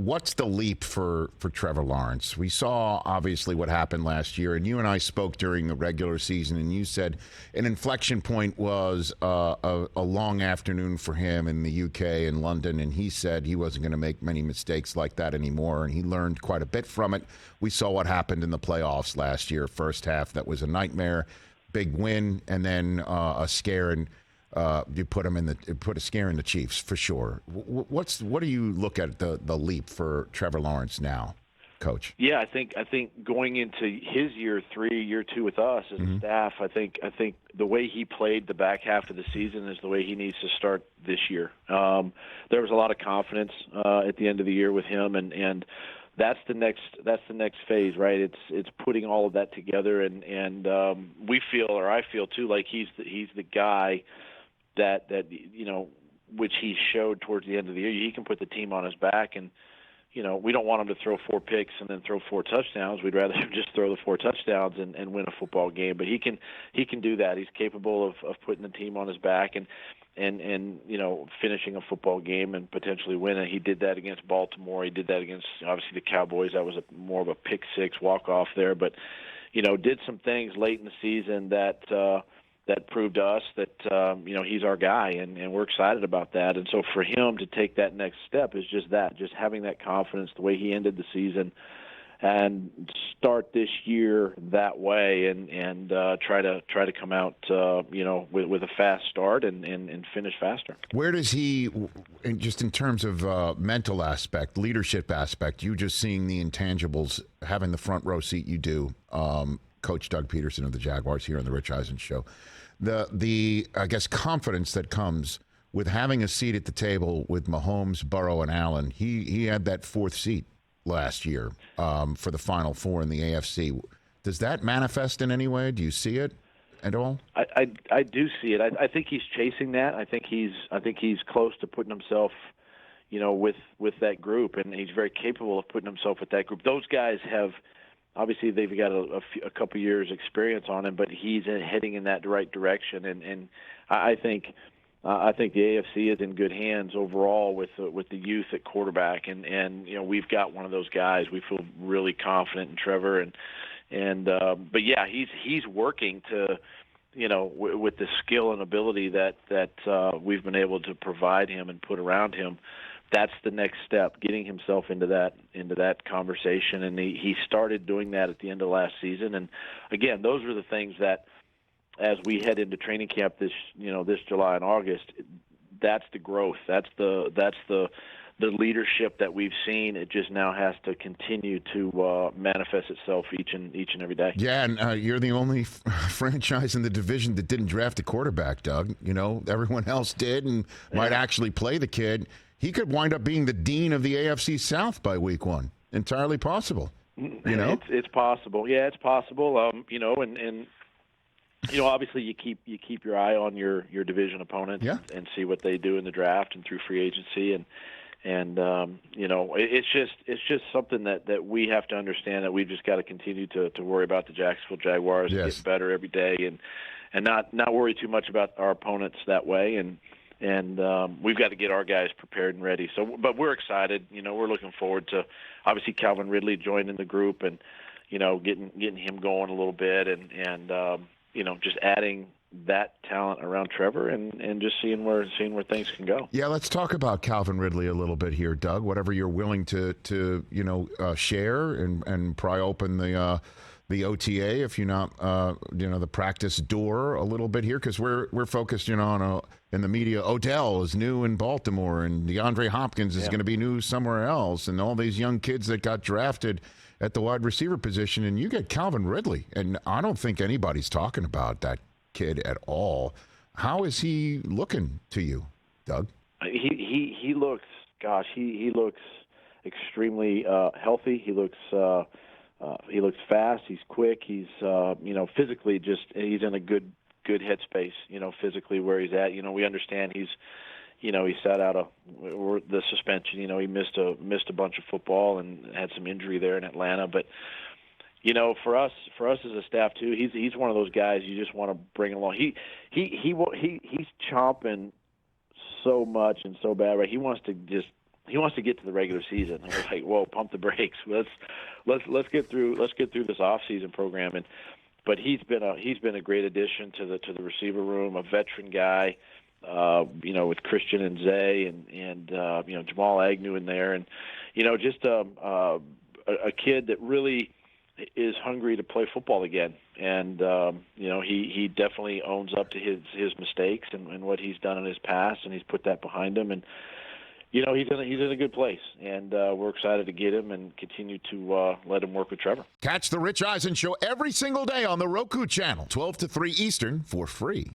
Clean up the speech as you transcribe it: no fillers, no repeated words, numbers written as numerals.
what's the leap for Trevor Lawrence? We saw obviously what happened last year, and you and I spoke during the regular season, and you said an inflection point was a long afternoon for him in the UK and London, and he said he wasn't going to make many mistakes like that anymore, and he learned quite a bit from it. We saw what happened in the playoffs last year, first half. That was a nightmare, big win, and then a scare, and you put a scare in the Chiefs for sure. What do you look at the leap for Trevor Lawrence now, Coach? Yeah, I think going into his year 3, year 2 with us as a staff, I think the way he played the back half of the season is the way he needs to start this year. There was a lot of confidence at the end of the year with him, and that's the next phase, right? It's putting all of that together, and we feel, or I feel too, like he's the guy that which he showed towards the end of the year. He can put the team on his back, and we don't want him to throw 4 picks and then throw 4 touchdowns. We'd rather him just throw the 4 touchdowns and win a football game. But he can do that. He's capable of putting the team on his back and finishing a football game and potentially winning. He did that against Baltimore. He did that against obviously the Cowboys. That was more of a pick 6 walk off there, but did some things late in the season that proved to us that he's our guy, and we're excited about that. And so for him to take that next step is just having that confidence, the way he ended the season, and start this year that way, and try to come out with a fast start and finish faster. Where does he, just in terms of mental aspect, leadership aspect, you just seeing the intangibles, having the front row seat you do, Coach Doug Pederson of the Jaguars here on the Rich Eisen Show, the I guess confidence that comes with having a seat at the table with Mahomes, Burrow, and Allen. He had that 4th seat last year for the Final Four in the AFC. Does that manifest in any way? Do you see it at all? I do see it. I think he's chasing that. I think he's close to putting himself, with that group, and he's very capable of putting himself with that group. Those guys have. Obviously, they've got a couple years' experience on him, but he's heading in that right direction, and I think the AFC is in good hands overall with the youth at quarterback, and we've got one of those guys. We feel really confident in Trevor, but yeah, he's working to with the skill and ability that we've been able to provide him and put around him. That's the next step, getting himself into that conversation, and he started doing that at the end of last season. And again, those are the things that, as we head into training camp this July and August, that's the growth, that's the leadership that we've seen. It just now has to continue to manifest itself each and every day. Yeah, and you're the only franchise in the division that didn't draft a quarterback, Doug. Everyone else did and might actually play the kid. He could wind up being the dean of the AFC South by week 1. Entirely possible. It's possible. Yeah, it's possible. And obviously you keep your eye on your division opponents and see what they do in the draft and through free agency, and it's just something that we have to understand, that we've just got to continue to worry about the Jacksonville Jaguars and get better every day, and not worry too much about our opponents that way, and we've got to get our guys prepared and ready. So, but we're excited. We're looking forward to obviously Calvin Ridley joining the group, and getting him going a little bit, and just adding that talent around Trevor, and just seeing where things can go. Yeah, let's talk about Calvin Ridley a little bit here, Doug. Whatever you're willing to share, and pry open the OTA, if you're not the practice door a little bit here, because we're focused on in the media. Odell is new in Baltimore, and DeAndre Hopkins is going to be new somewhere else, and all these young kids that got drafted at the wide receiver position, and you get Calvin Ridley, and I don't think anybody's talking about that kid at all. How is he looking to you, Doug? He looks extremely healthy. He looks fast. He's quick. He's physically he's in a good headspace. Physically where he's at. We understand he sat out the suspension. He missed a bunch of football and had some injury there in Atlanta. But for us as a staff too, he's one of those guys you just want to bring along. He's chomping so much and so bad, right? He wants to just he wants to get to the regular season. And we're like, whoa, pump the brakes. Let's get through this off-season program. But he's been a great addition to the receiver room, a veteran guy, with Christian and Zay and Jamal Agnew in there, and just a kid that really is hungry to play football again. And he definitely owns up to his mistakes and what he's done in his past, and he's put that behind him. And he's in a good place, and we're excited to get him and continue to let him work with Trevor. Catch the Rich Eisen Show every single day on the Roku channel, 12 to 3 Eastern, for free.